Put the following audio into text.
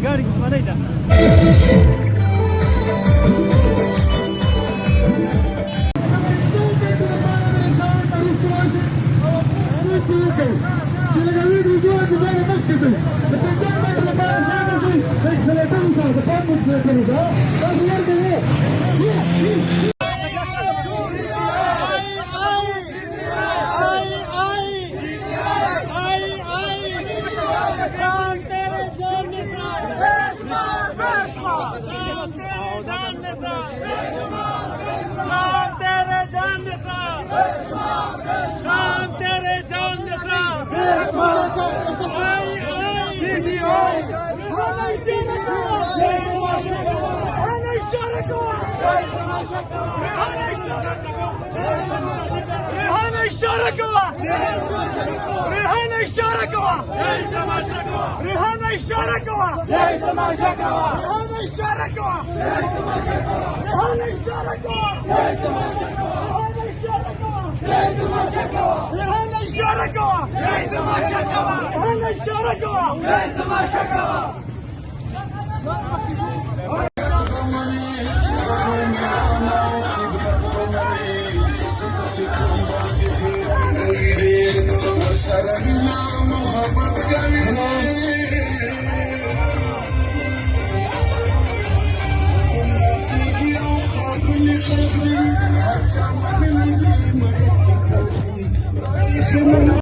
गाड़ी घुमा नहीं था رهانه الشاركوه رهانه الشاركوه رهانه الشاركوه رهانه الشاركوه رهانه الشاركوه رهانه الشاركوه رهانه الشاركوه رهانه الشاركوه محبت